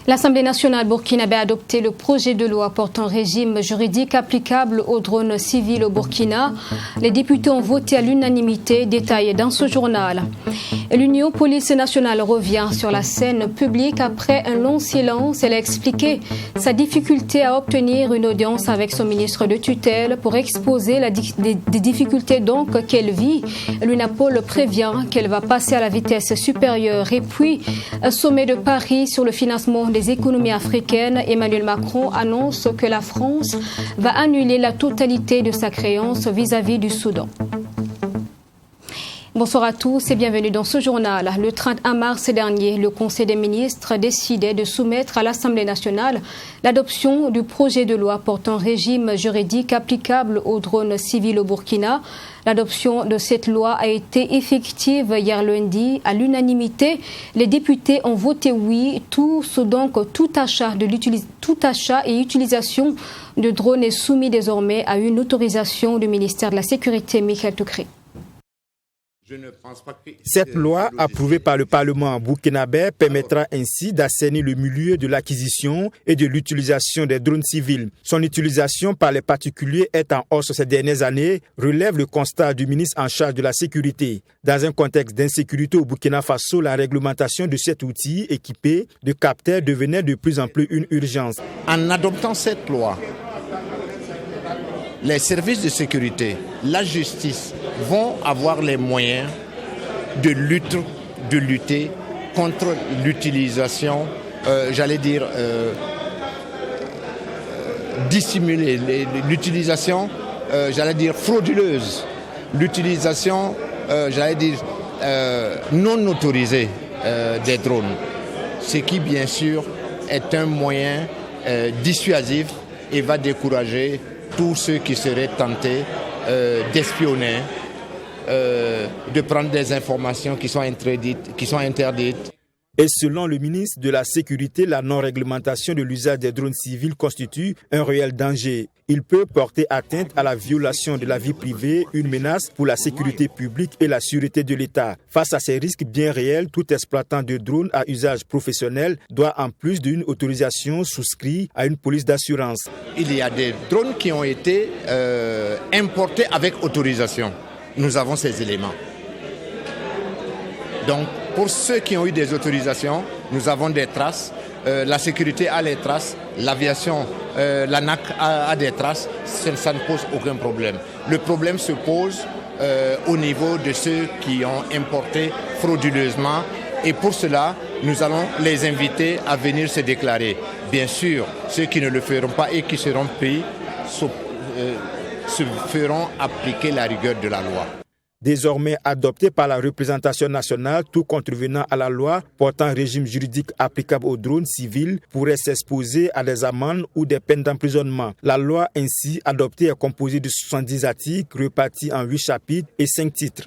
L'Assemblée nationale burkinabé a adopté le projet de loi portant régime juridique applicable aux drones civils au Burkina. Les députés ont voté à l'unanimité, détaillé dans ce journal. L'Union Police nationale revient sur la scène publique après un long silence. Elle a expliqué sa difficulté à obtenir une audience avec son ministre de tutelle pour exposer des difficultés donc qu'elle vit. L'UNAPOL prévient qu'elle va passer à la vitesse supérieure. Et puis, un sommet de Paris sur le financement des économies africaines, Emmanuel Macron annonce que la France va annuler la totalité de sa créance vis-à-vis du Soudan. Bonsoir à tous et bienvenue dans ce journal. Le 31 mars dernier, le Conseil des ministres décidait de soumettre à l'Assemblée nationale l'adoption du projet de loi portant régime juridique applicable aux drones civils au Burkina. L'adoption de cette loi a été effective hier lundi à l'unanimité. Les députés ont voté oui. Tout achat et utilisation de drones est soumis désormais à une autorisation du ministère de la Sécurité, Michael Toukré. Cette loi, approuvée par le Parlement burkinabé, permettra ainsi d'assainir le milieu de l'acquisition et de l'utilisation des drones civils. Son utilisation par les particuliers est en hausse ces dernières années, relève le constat du ministre en charge de la sécurité. Dans un contexte d'insécurité au Burkina Faso, la réglementation de cet outil équipé de capteurs devenait de plus en plus une urgence. En adoptant cette loi, les services de sécurité, la justice vont avoir les moyens de lutter contre l'utilisation, dissimuler l'utilisation, frauduleuse, l'utilisation, non autorisée des drones. Ce qui, bien sûr, est un moyen dissuasif et va décourager tous ceux qui seraient tentés d'espionner, de prendre des informations qui sont interdites. Et selon le ministre de la Sécurité, la non-réglementation de l'usage des drones civils constitue un réel danger. Il peut porter atteinte à la violation de la vie privée, une menace pour la sécurité publique et la sûreté de l'État. Face à ces risques bien réels, tout exploitant de drones à usage professionnel doit, en plus d'une autorisation, souscrire à une police d'assurance. Il y a des drones qui ont été importés avec autorisation. Nous avons ces éléments. Donc, pour ceux qui ont eu des autorisations, nous avons des traces. La sécurité a les traces, l'aviation, l'ANAC a des traces. Ça ne pose aucun problème. Le problème se pose au niveau de ceux qui ont importé frauduleusement. Et pour cela, nous allons les inviter à venir se déclarer. Bien sûr, ceux qui ne le feront pas et qui seront pris se feront appliquer la rigueur de la loi. Désormais adopté par la représentation nationale, tout contrevenant à la loi portant régime juridique applicable aux drones civils pourrait s'exposer à des amendes ou des peines d'emprisonnement. La loi ainsi adoptée est composée de 70 articles répartis en 8 chapitres et 5 titres.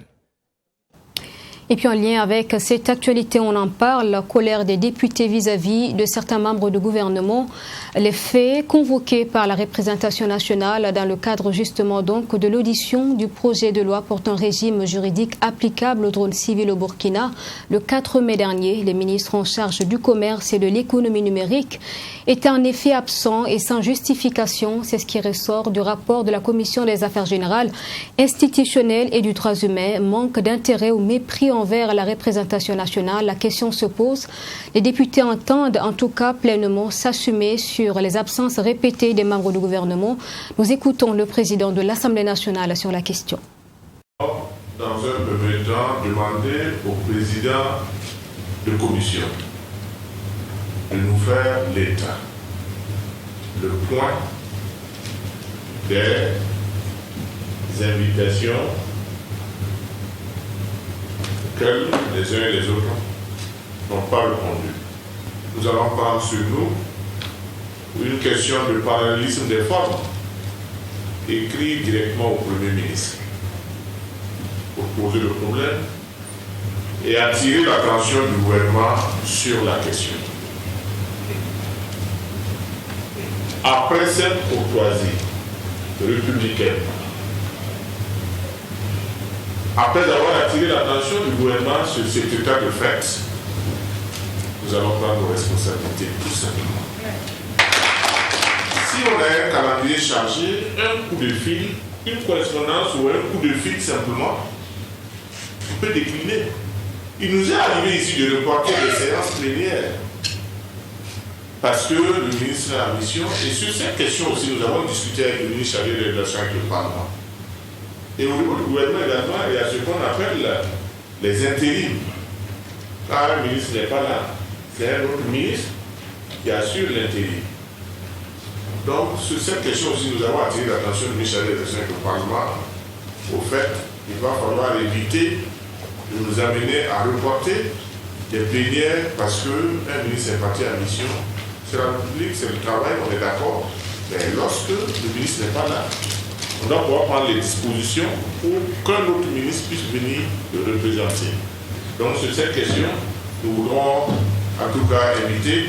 Et puis en lien avec cette actualité, on en parle, la colère des députés vis-à-vis de certains membres du gouvernement. Les faits convoqués par la représentation nationale dans le cadre justement donc de l'audition du projet de loi portant régime juridique applicable aux drones civils au Burkina. Le 4 mai dernier, les ministres en charge du commerce et de l'économie numérique étaient en effet absents et sans justification. C'est ce qui ressort du rapport de la Commission des affaires générales, institutionnelles et du droit humain. Manque d'intérêt ou mépris envers la représentation nationale. La question se pose. Les députés entendent en tout cas pleinement s'assumer sur les absences répétées des membres du gouvernement. Nous écoutons le président de l'Assemblée nationale sur la question. Dans un premier temps, demander au président de commission de nous faire l'état, le point des invitations auxquelles les uns et les autres n'ont pas répondu. Nous allons prendre sur nous une question de parallélisme des formes. écrire directement au Premier ministre pour poser le problème et attirer l'attention du gouvernement sur la question. Après cette courtoisie républicaine, après avoir attiré l'attention du gouvernement sur cet état de fait, nous allons prendre nos responsabilités, tout simplement. Si on a un calendrier chargé, un coup de fil, une correspondance ou un coup de fil simplement, on peut décliner. Il nous est arrivé ici de reporter des séances plénières parce que le ministre est en mission. Et sur cette question aussi, nous avons discuté avec le ministre chargé des relations avec le Parlement. Et au niveau du gouvernement également, il y a ce qu'on appelle les intérims. Quand un ministre n'est pas là, c'est un autre ministre qui assure l'intérim. Donc, sur cette question aussi, nous avons attiré l'attention du ministre chargé des relations avec le Parlement au fait qu'il va falloir éviter de nous amener à reporter des plénières parce qu'un ministre est parti en mission. C'est la République, c'est le travail, on est d'accord. Mais lorsque le ministre n'est pas là, on doit pouvoir prendre les dispositions pour qu'un autre ministre puisse venir le représenter. Donc sur cette question, nous voudrons en tout cas inviter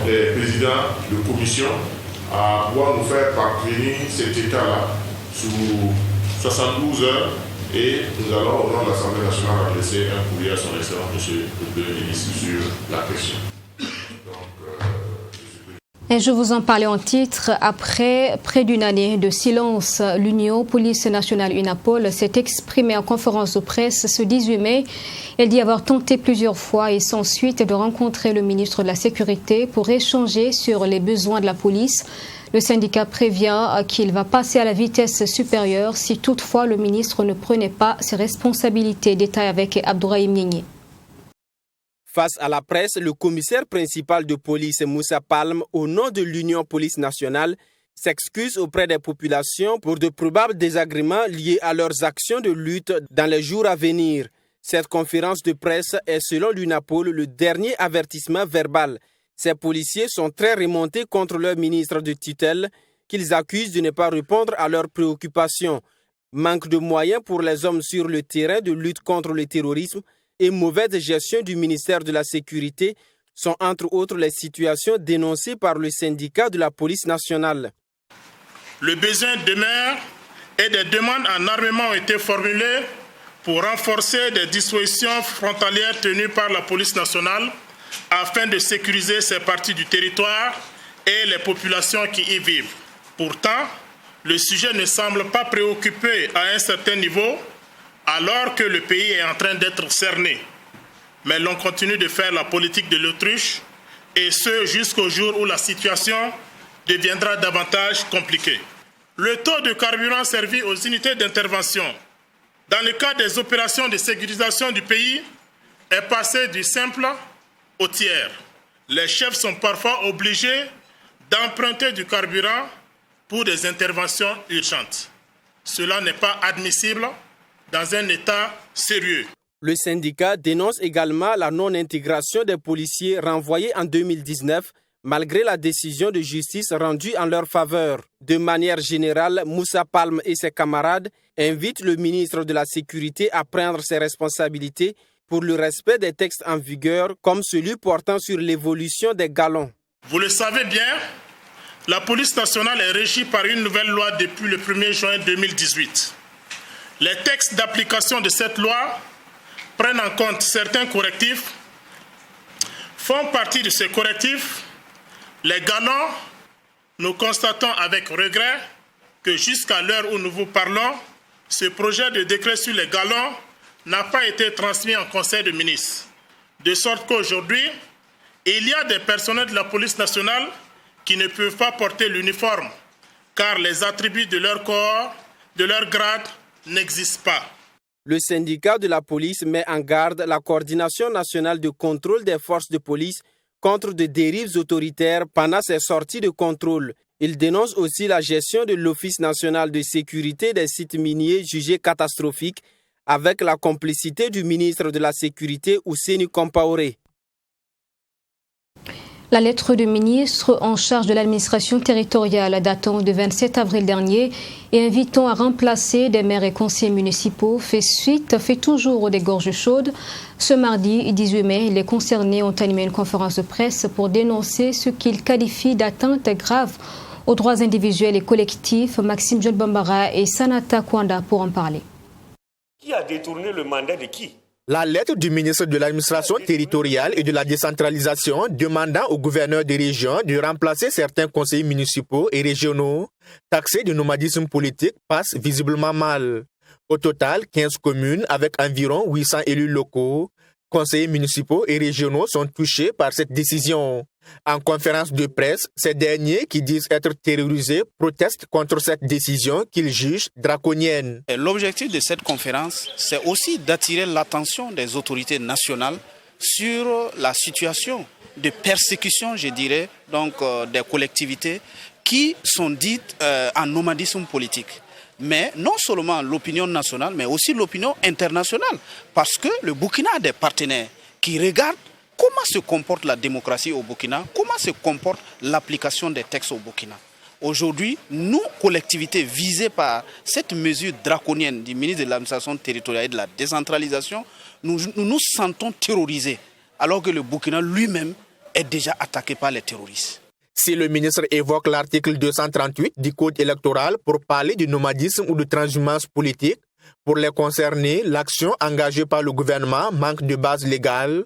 les présidents de commission à pouvoir nous faire parvenir cet état-là sous 72 heures. Et nous allons, au nom de l'Assemblée nationale, adresser un courrier à son Excellence, M. le Premier ministre, sur la question. Et je vous en parlais en titre. Après près d'une année de silence, l'Union Police Nationale UNAPOL s'est exprimée en conférence de presse ce 18 mai. Elle dit avoir tenté plusieurs fois et sans suite de rencontrer le ministre de la Sécurité pour échanger sur les besoins de la police. Le syndicat prévient qu'il va passer à la vitesse supérieure si toutefois le ministre ne prenait pas ses responsabilités. Détail avec Abdourahim Nienye. Face à la presse, le commissaire principal de police Moussa Palm, au nom de l'Union Police Nationale, s'excuse auprès des populations pour de probables désagréments liés à leurs actions de lutte dans les jours à venir. Cette conférence de presse est selon l'UNAPOL le dernier avertissement verbal. Ces policiers sont très remontés contre leur ministre de tutelle qu'ils accusent de ne pas répondre à leurs préoccupations. Manque de moyens pour les hommes sur le terrain de lutte contre le terrorisme et mauvaise gestion du ministère de la Sécurité sont entre autres les situations dénoncées par le syndicat de la police nationale. Le besoin demeure et des demandes en armement ont été formulées pour renforcer des dispositions frontalières tenues par la police nationale afin de sécuriser ces parties du territoire et les populations qui y vivent. Pourtant, le sujet ne semble pas préoccupé à un certain niveau alors que le pays est en train d'être cerné. Mais l'on continue de faire la politique de l'autruche et ce jusqu'au jour où la situation deviendra davantage compliquée. Le taux de carburant servi aux unités d'intervention dans le cadre des opérations de sécurisation du pays est passé du simple au tiers. Les chefs sont parfois obligés d'emprunter du carburant pour des interventions urgentes. Cela n'est pas admissible dans un État sérieux. Le syndicat dénonce également la non-intégration des policiers renvoyés en 2019 malgré la décision de justice rendue en leur faveur. De manière générale, Moussa Palm et ses camarades invitent le ministre de la Sécurité à prendre ses responsabilités pour le respect des textes en vigueur comme celui portant sur l'évolution des galons. Vous le savez bien, la police nationale est régie par une nouvelle loi depuis le 1er juin 2018. Les textes d'application de cette loi prennent en compte certains correctifs. Font partie de ces correctifs les galons. Nous constatons avec regret que jusqu'à l'heure où nous vous parlons, ce projet de décret sur les galons n'a pas été transmis en Conseil de ministres. De sorte qu'aujourd'hui, il y a des personnels de la police nationale qui ne peuvent pas porter l'uniforme car les attributs de leur corps, de leur grade, n'existe pas. Le syndicat de la police met en garde la coordination nationale de contrôle des forces de police contre des dérives autoritaires pendant ses sorties de contrôle. Il dénonce aussi la gestion de l'Office national de sécurité des sites miniers jugée catastrophique avec la complicité du ministre de la Sécurité Ousseynou Kompaoré. La lettre du ministre en charge de l'administration territoriale datant du 27 avril dernier et invitant à remplacer des maires et conseillers municipaux fait toujours des gorges chaudes. Ce mardi 18 mai, les concernés ont animé une conférence de presse pour dénoncer ce qu'ils qualifient d'atteinte grave aux droits individuels et collectifs. Maxime John Bambara et Sanata Kwanda pour en parler. Qui a détourné le mandat de qui ? La lettre du ministre de l'administration territoriale et de la décentralisation demandant au gouverneur des régions de remplacer certains conseillers municipaux et régionaux taxés de nomadisme politique passe visiblement mal. Au total, 15 communes avec environ 800 élus locaux, conseillers municipaux et régionaux sont touchés par cette décision. En conférence de presse, ces derniers qui disent être terrorisés protestent contre cette décision qu'ils jugent draconienne. L'objectif de cette conférence, c'est aussi d'attirer l'attention des autorités nationales sur la situation de persécution, je dirais, des collectivités qui sont dites en nomadisme politique. Mais non seulement l'opinion nationale, mais aussi l'opinion internationale. Parce que le Burkina a des partenaires qui regardent comment se comporte la démocratie au Burkina, comment se comporte l'application des textes au Burkina. Aujourd'hui, nous, collectivités visées par cette mesure draconienne du ministre de l'administration territoriale et de la décentralisation, nous nous sentons terrorisés, alors que le Burkina lui-même est déjà attaqué par les terroristes. Si le ministre évoque l'article 238 du Code électoral pour parler du nomadisme ou de transhumance politique, pour les concernés, l'action engagée par le gouvernement manque de base légale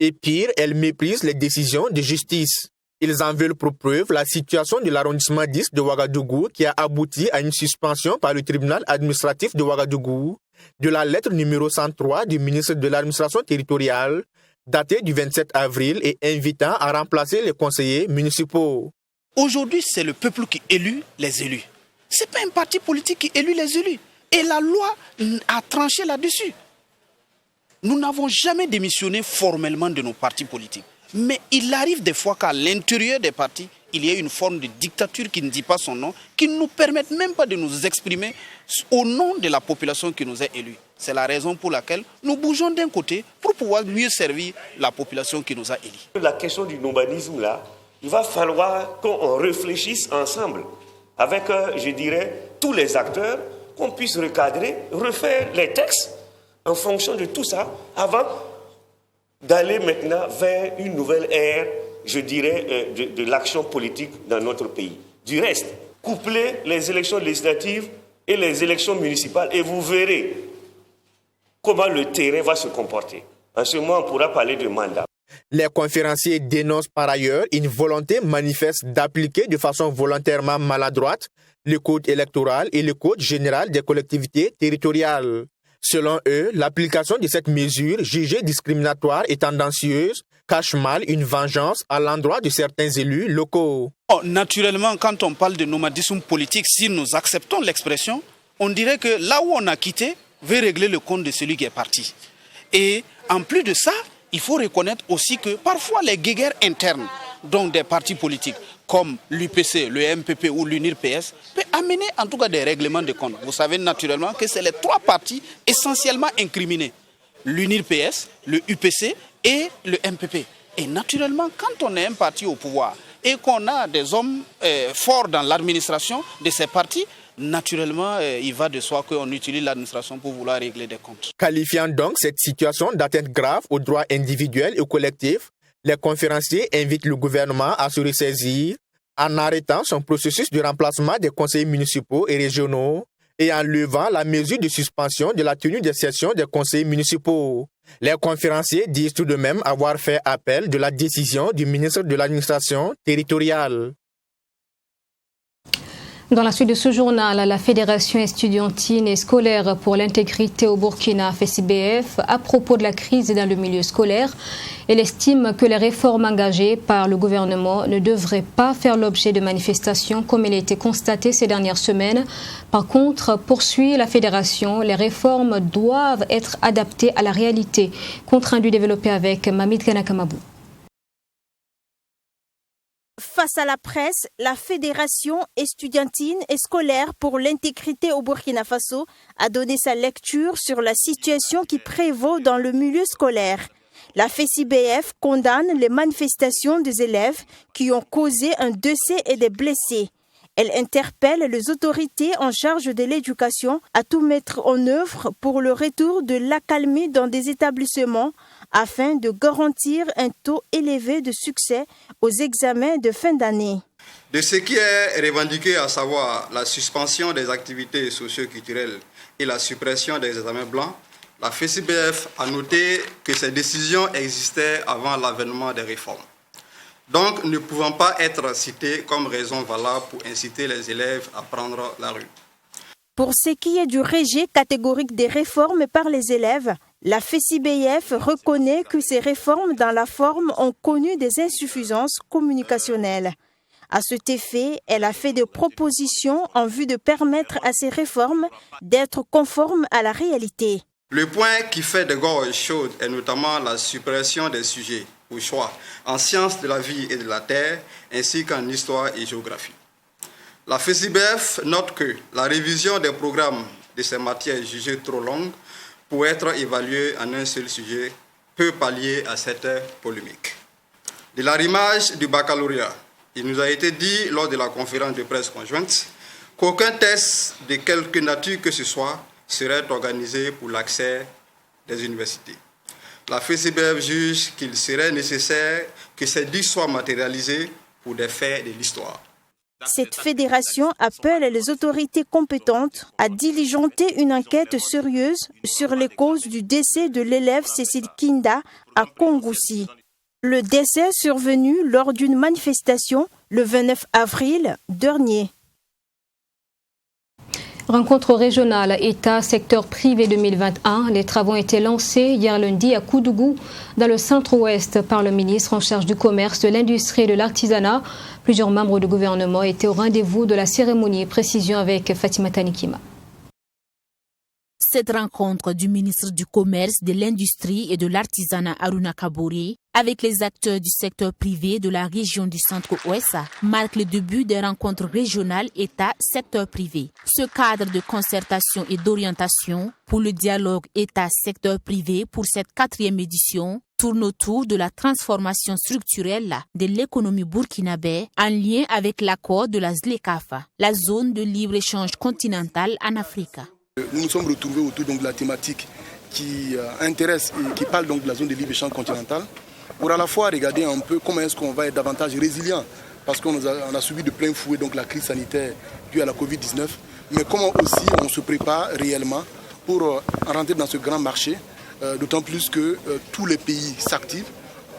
et pire, elle méprise les décisions de justice. Ils en veulent pour preuve la situation de l'arrondissement 10 de Ouagadougou qui a abouti à une suspension par le tribunal administratif de Ouagadougou de la lettre numéro 103 du ministre de l'administration territoriale datée du 27 avril et invitant à remplacer les conseillers municipaux. Aujourd'hui, c'est le peuple qui élit les élus. Ce n'est pas un parti politique qui élit les élus. Et la loi a tranché là-dessus. Nous n'avons jamais démissionné formellement de nos partis politiques. Mais il arrive des fois qu'à l'intérieur des partis, il y ait une forme de dictature qui ne dit pas son nom, qui ne nous permette même pas de nous exprimer au nom de la population qui nous a élus. C'est la raison pour laquelle nous bougeons d'un côté pour pouvoir mieux servir la population qui nous a élus. La question du nomadisme, là, il va falloir qu'on réfléchisse ensemble avec, je dirais, tous les acteurs, qu'on puisse recadrer, refaire les textes en fonction de tout ça, avant d'aller maintenant vers une nouvelle ère, je dirais, de l'action politique dans notre pays. Du reste, couplez les élections législatives et les élections municipales et vous verrez comment le terrain va se comporter. En ce moment, on pourra parler de mandat. Les conférenciers dénoncent par ailleurs une volonté manifeste d'appliquer de façon volontairement maladroite le code électoral et le code général des collectivités territoriales. Selon eux, l'application de cette mesure, jugée discriminatoire et tendancieuse, cache mal une vengeance à l'endroit de certains élus locaux. Naturellement, quand on parle de nomadisme politique, si nous acceptons l'expression, on dirait que là où on a quitté, veut régler le compte de celui qui est parti. Et en plus de ça, il faut reconnaître aussi que parfois les guéguerres internes, donc des partis politiques, comme l'UPC, le MPP ou l'UNIR-PS, peut amener en tout cas des règlements de compte. Vous savez naturellement que c'est les trois partis essentiellement incriminés. L'UNIR-PS, le UPC et le MPP. Et naturellement, quand on est un parti au pouvoir et qu'on a des hommes forts dans l'administration de ces partis, naturellement, il va de soi qu'on utilise l'administration pour vouloir régler des comptes. Qualifiant donc cette situation d'atteinte grave aux droits individuels et collectifs, les conférenciers invitent le gouvernement à se ressaisir en arrêtant son processus de remplacement des conseillers municipaux et régionaux et en levant la mesure de suspension de la tenue des sessions des conseillers municipaux. Les conférenciers disent tout de même avoir fait appel de la décision du ministre de l'administration territoriale. Dans la suite de ce journal, la Fédération estudiantine et scolaire pour l'intégrité au Burkina, FESIBF, à propos de la crise dans le milieu scolaire, elle estime que les réformes engagées par le gouvernement ne devraient pas faire l'objet de manifestations comme il a été constaté ces dernières semaines. Par contre, poursuit la Fédération, les réformes doivent être adaptées à la réalité. Compte rendu développé avec Mamid Kanakamabou. Face à la presse, la Fédération estudiantine et scolaire pour l'intégrité au Burkina Faso a donné sa lecture sur la situation qui prévaut dans le milieu scolaire. La FECIBF condamne les manifestations des élèves qui ont causé un décès et des blessés. Elle interpelle les autorités en charge de l'éducation à tout mettre en œuvre pour le retour de l'accalmie dans des établissements afin de garantir un taux élevé de succès aux examens de fin d'année. De ce qui est revendiqué, à savoir la suspension des activités socio-culturelles et la suppression des examens blancs, la FECIBF a noté que ces décisions existaient avant l'avènement des réformes. Donc, ne pouvant pas être citées comme raison valable pour inciter les élèves à prendre la rue. Pour ce qui est du rejet catégorique des réformes par les élèves, la FECIBF reconnaît que ces réformes dans la forme ont connu des insuffisances communicationnelles. À cet effet, elle a fait des propositions en vue de permettre à ces réformes d'être conformes à la réalité. Le point qui fait de gorge chaude est notamment la suppression des sujets au choix en sciences de la vie et de la terre, ainsi qu'en histoire et géographie. La FECIBF note que la révision des programmes de ces matières jugées trop longues pour être évaluées en un seul sujet peut pallier à cette polémique. De l'arrimage du baccalauréat, il nous a été dit lors de la conférence de presse conjointe qu'aucun test de quelque nature que ce soit serait organisé pour l'accès des universités. La FECIBF juge qu'il serait nécessaire que ces dits soient matérialisés pour des faits de l'histoire. Cette fédération appelle les autorités compétentes à diligenter une enquête sérieuse sur les causes du décès de l'élève Cécile Kinda à Kongoussi. Le décès survenu lors d'une manifestation le 29 avril dernier. Rencontre régionale État-secteur privé 2021. Les travaux ont été lancés hier lundi à Koudougou, dans le centre-ouest, par le ministre en charge du commerce, de l'industrie et de l'artisanat. Plusieurs membres du gouvernement étaient au rendez-vous de la cérémonie. Précision avec Fatima Tanikima. Cette rencontre du ministre du Commerce, de l'Industrie et de l'Artisanat Aruna Kabouri avec les acteurs du secteur privé de la région du Centre-Ouest marque le début des rencontres régionales État-secteur privé. Ce cadre de concertation et d'orientation pour le dialogue État-secteur privé pour cette 4e édition tourne autour de la transformation structurelle de l'économie burkinabé en lien avec l'accord de la ZLECAf, la zone de libre-échange continentale en Afrique. Nous nous sommes retrouvés autour de la thématique qui intéresse et qui parle donc de la zone de libre-échange continentale pour à la fois regarder un peu comment est-ce qu'on va être davantage résilient parce qu'on a subi de plein fouet donc la crise sanitaire due à la Covid-19, mais comment aussi on se prépare réellement pour rentrer dans ce grand marché, d'autant plus que tous les pays s'activent.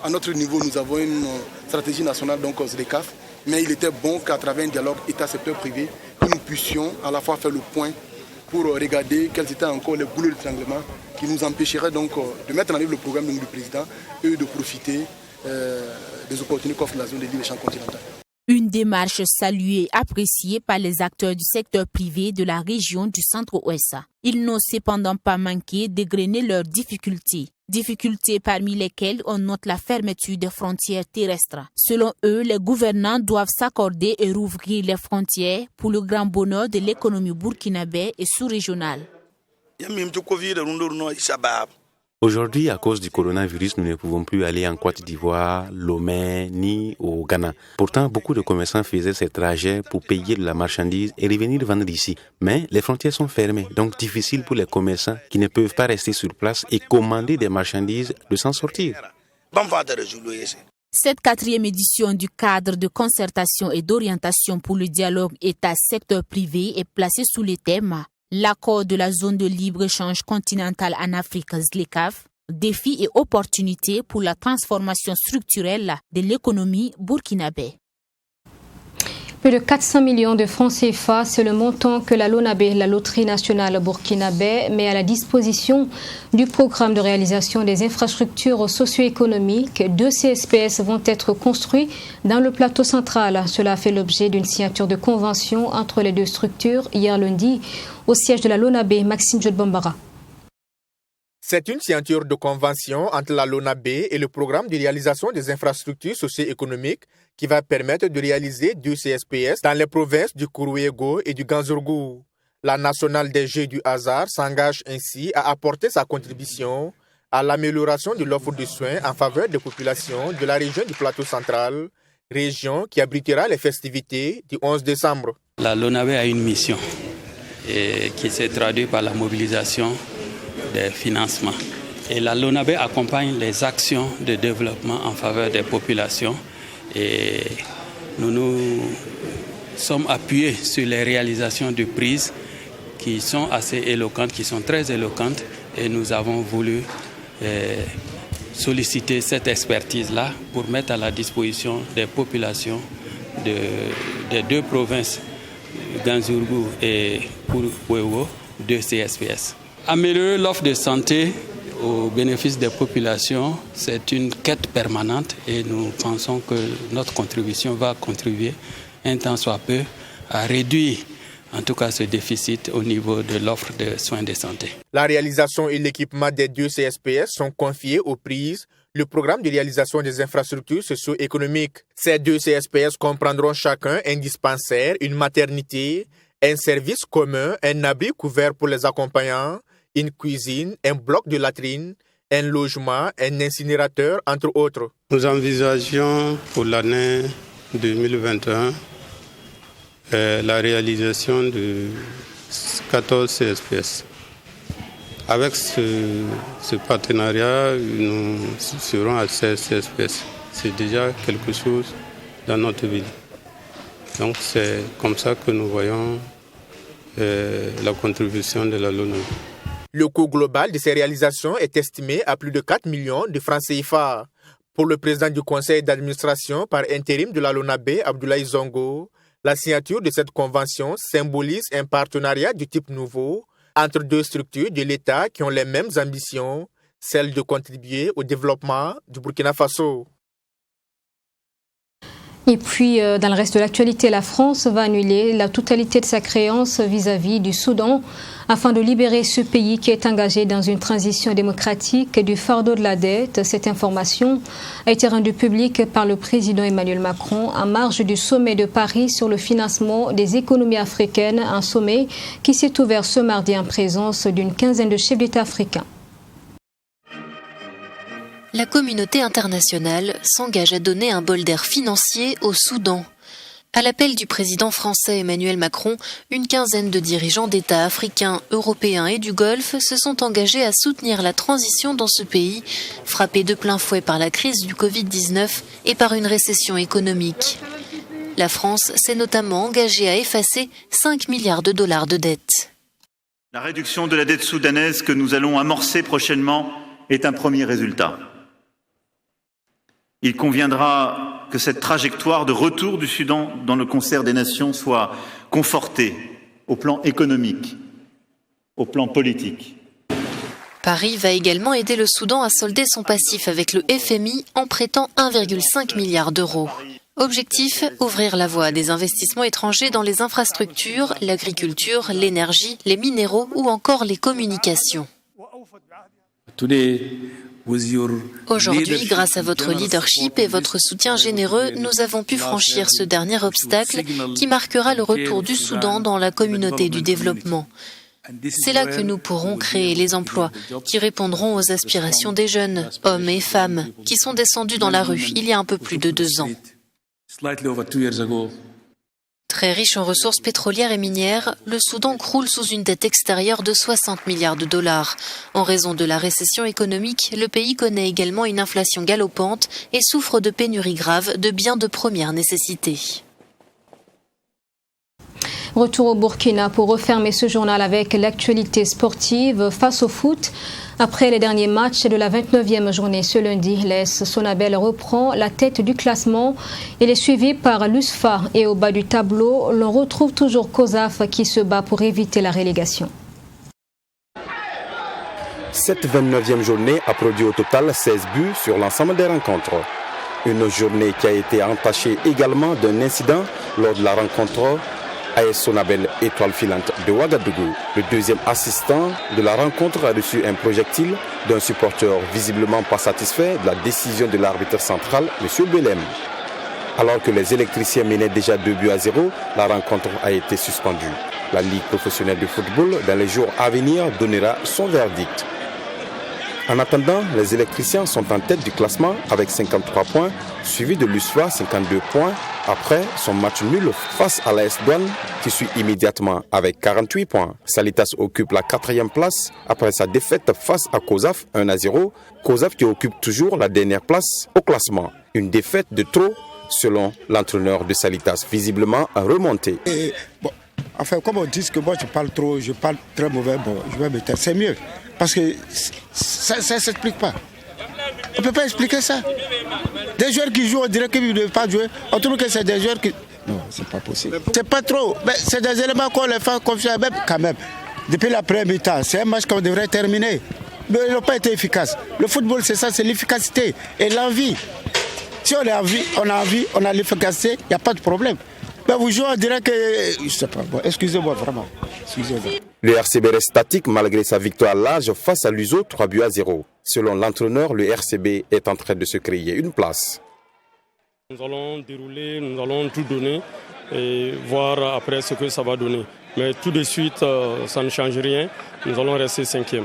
À notre niveau, nous avons une stratégie nationale donc ZLECAf, mais il était bon qu'à travers un dialogue État-secteur privé, que nous puissions à la fois faire le point pour regarder quels étaient encore les boulots d'étranglement qui nous empêcheraient donc de mettre en œuvre le programme du président et de profiter des opportunités qu'offre la zone de libre-échange continentale. Une démarche saluée et appréciée par les acteurs du secteur privé de la région du Centre-Ouest. Ils n'ont cependant pas manqué d'égrener leurs difficultés. Difficultés parmi lesquelles on note la fermeture des frontières terrestres. Selon eux, les gouvernants doivent s'accorder et rouvrir les frontières pour le grand bonheur de l'économie burkinabé et sous-régionale. Aujourd'hui, à cause du coronavirus, nous ne pouvons plus aller en Côte d'Ivoire, Lomé, ni au Ghana. Pourtant, beaucoup de commerçants faisaient ces trajets pour payer de la marchandise et revenir vendre ici. Mais les frontières sont fermées, donc difficile pour les commerçants qui ne peuvent pas rester sur place et commander des marchandises de s'en sortir. Cette 4e édition du cadre de concertation et d'orientation pour le dialogue État-secteur privé est placée sous le thème l'accord de la zone de libre-échange continentale en Afrique ZLECAf, défis et opportunités pour la transformation structurelle de l'économie burkinabé. Plus de 400 millions de francs CFA, c'est le montant que la LONABé, la Loterie nationale burkinabé, met à la disposition du programme de réalisation des infrastructures socio-économiques. 2 CSPS vont être construits dans le plateau central. Cela a fait l'objet d'une signature de convention entre les 2 structures hier lundi au siège de la LONABé. Maxime Jodbambara. C'est une signature de convention entre la LONABé et le programme de réalisation des infrastructures socio-économiques qui va permettre de réaliser 2 CSPS dans les provinces du Kourouégo et du Ganzourgou. La nationale des Jeux du hasard s'engage ainsi à apporter sa contribution à l'amélioration de l'offre de soins en faveur des populations de la région du Plateau central, région qui abritera les festivités du 11 décembre. La LONABE a une mission qui se traduit par la mobilisation des financements. Et la LONABE accompagne les actions de développement en faveur des populations. Et nous sommes appuyés sur les réalisations de prises qui sont assez éloquentes, qui sont très éloquentes. Et nous avons voulu solliciter cette expertise-là pour mettre à la disposition des populations des deux provinces, Ganzourgou et Kourou, de CSPS. Améliorer l'offre de santé au bénéfice des populations, c'est une quête permanente et nous pensons que notre contribution va contribuer, un temps soit peu, à réduire en tout cas ce déficit au niveau de l'offre de soins de santé. La réalisation et l'équipement des deux CSPS sont confiés aux prises, le programme de réalisation des infrastructures socio-économiques. Ces deux CSPS comprendront chacun un dispensaire, une maternité, un service commun, un abri couvert pour les accompagnants, une cuisine, un bloc de latrines, un logement, un incinérateur, entre autres. Nous envisageons pour l'année 2021 la réalisation de 14 CSPS. Avec ce partenariat, nous serons à 16 CSPS. C'est déjà quelque chose dans notre ville. Donc c'est comme ça que nous voyons la contribution de la LONABE. Le coût global de ces réalisations est estimé à plus de 4 millions de francs CFA. Pour le président du conseil d'administration par intérim de la LONABE, Abdoulaye Zongo, la signature de cette convention symbolise un partenariat du type nouveau entre deux structures de l'État qui ont les mêmes ambitions, celle de contribuer au développement du Burkina Faso. Et puis, dans le reste de l'actualité, la France va annuler la totalité de sa créance vis-à-vis du Soudan afin de libérer ce pays qui est engagé dans une transition démocratique du fardeau de la dette. Cette information a été rendue publique par le président Emmanuel Macron en marge du sommet de Paris sur le financement des économies africaines, un sommet qui s'est ouvert ce mardi en présence d'une quinzaine de chefs d'État africains. La communauté internationale s'engage à donner un bol d'air financier au Soudan. À l'appel du président français Emmanuel Macron, une quinzaine de dirigeants d'États africains, européens et du Golfe se sont engagés à soutenir la transition dans ce pays, frappé de plein fouet par la crise du Covid-19 et par une récession économique. La France s'est notamment engagée à effacer 5 milliards de dollars de dettes. La réduction de la dette soudanaise que nous allons amorcer prochainement est un premier résultat. Il conviendra que cette trajectoire de retour du Soudan dans le concert des nations soit confortée au plan économique, au plan politique. Paris va également aider le Soudan à solder son passif avec le FMI en prêtant 1,5 milliard d'euros. Objectif, ouvrir la voie à des investissements étrangers dans les infrastructures, l'agriculture, l'énergie, les minéraux ou encore les communications. Aujourd'hui, grâce à votre leadership et votre soutien généreux, nous avons pu franchir ce dernier obstacle qui marquera le retour du Soudan dans la communauté du développement. C'est là que nous pourrons créer les emplois qui répondront aux aspirations des jeunes, hommes et femmes, qui sont descendus dans la rue il y a un peu plus de 2 ans. Très riche en ressources pétrolières et minières, le Soudan croule sous une dette extérieure de 60 milliards de dollars. En raison de la récession économique, le pays connaît également une inflation galopante et souffre de pénuries graves de biens de première nécessité. Retour au Burkina pour refermer ce journal avec l'actualité sportive face au foot. Après les derniers matchs de la 29e journée ce lundi, l'AS Sonabel reprend la tête du classement. Il est suivi par l'USFA et au bas du tableau, l'on retrouve toujours COSAF qui se bat pour éviter la relégation. Cette 29e journée a produit au total 16 buts sur l'ensemble des rencontres. Une journée qui a été entachée également d'un incident lors de la rencontre AS Sonabel Étoile Filante de Ouagadougou. Le deuxième assistant de la rencontre a reçu un projectile d'un supporter visiblement pas satisfait de la décision de l'arbitre central, M. Belem. Alors que les électriciens menaient déjà 2-0, la rencontre a été suspendue. La Ligue professionnelle de football, dans les jours à venir, donnera son verdict. En attendant, les électriciens sont en tête du classement avec 53 points, suivi de l'USFA 52 points, après son match nul face à l'AS Douanes qui suit immédiatement avec 48 points. Salitas occupe la 4e place après sa défaite face à COSAF 1-0. COSAF qui occupe toujours la dernière place au classement. Une défaite de trop selon l'entraîneur de Salitas, visiblement remonté. Enfin, comme on dit que moi je parle trop, je parle très mauvais, je vais me taire. C'est mieux. Parce que ça ne s'explique pas. On ne peut pas expliquer ça. Des joueurs qui jouent, on dirait qu'ils ne peuvent pas jouer. On trouve que c'est des joueurs qui... Non, c'est pas possible. C'est pas trop. Mais c'est des éléments qu'on les fait confiance. Même quand même. Depuis la première mi-temps, c'est un match qu'on devrait terminer. Mais ils n'ont pas été efficaces. Le football, c'est ça, c'est l'efficacité et l'envie. Si on a envie, on a l'efficacité, il n'y a pas de problème. Mais vous jouez, on dirait que... Je ne sais pas. Bon, excusez-moi, vraiment. Excusez-moi. Le RCB reste statique malgré sa victoire large face à l'USO 3-0. Selon l'entraîneur, le RCB est en train de se créer une place. Nous allons dérouler, nous allons tout donner et voir après ce que ça va donner. Mais tout de suite, ça ne change rien. Nous allons rester 5e.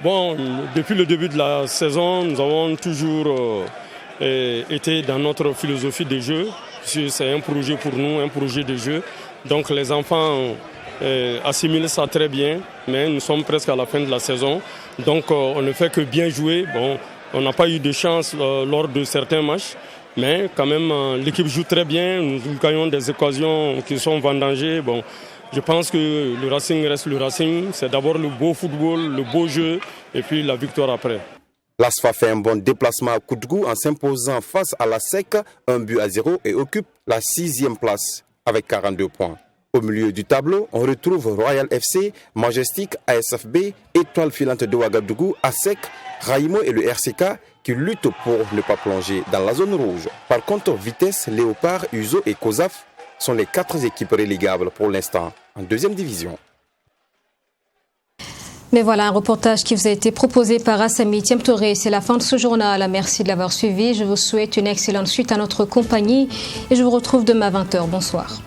Bon, depuis le début de la saison, nous avons toujours été dans notre philosophie de jeu. C'est un projet pour nous, un projet de jeu. Donc les enfants assimilent ça très bien, mais nous sommes presque à la fin de la saison. Donc on ne fait que bien jouer. Bon, on n'a pas eu de chance lors de certains matchs, mais quand même l'équipe joue très bien. Nous gagnons des occasions qui sont vendangées. Bon, je pense que le Racing reste le Racing. C'est d'abord le beau football, le beau jeu, et puis la victoire après. L'ASFA fait un bon déplacement à Koutgou en s'imposant face à la SEC 1-0 et occupe la 6e place avec 42 points. Au milieu du tableau, on retrouve Royal FC, Majestic, ASFB, Étoile Filante de Ouagadougou, ASEC, Raimo et le RCK qui luttent pour ne pas plonger dans la zone rouge. Par contre, Vitesse, Léopard, USO et COSAF sont les 4 équipes relégables pour l'instant en 2e division. Mais voilà un reportage qui vous a été proposé par Assami Tiemtoré. C'est la fin de ce journal. Merci de l'avoir suivi. Je vous souhaite une excellente suite à notre compagnie et je vous retrouve demain à 20h. Bonsoir.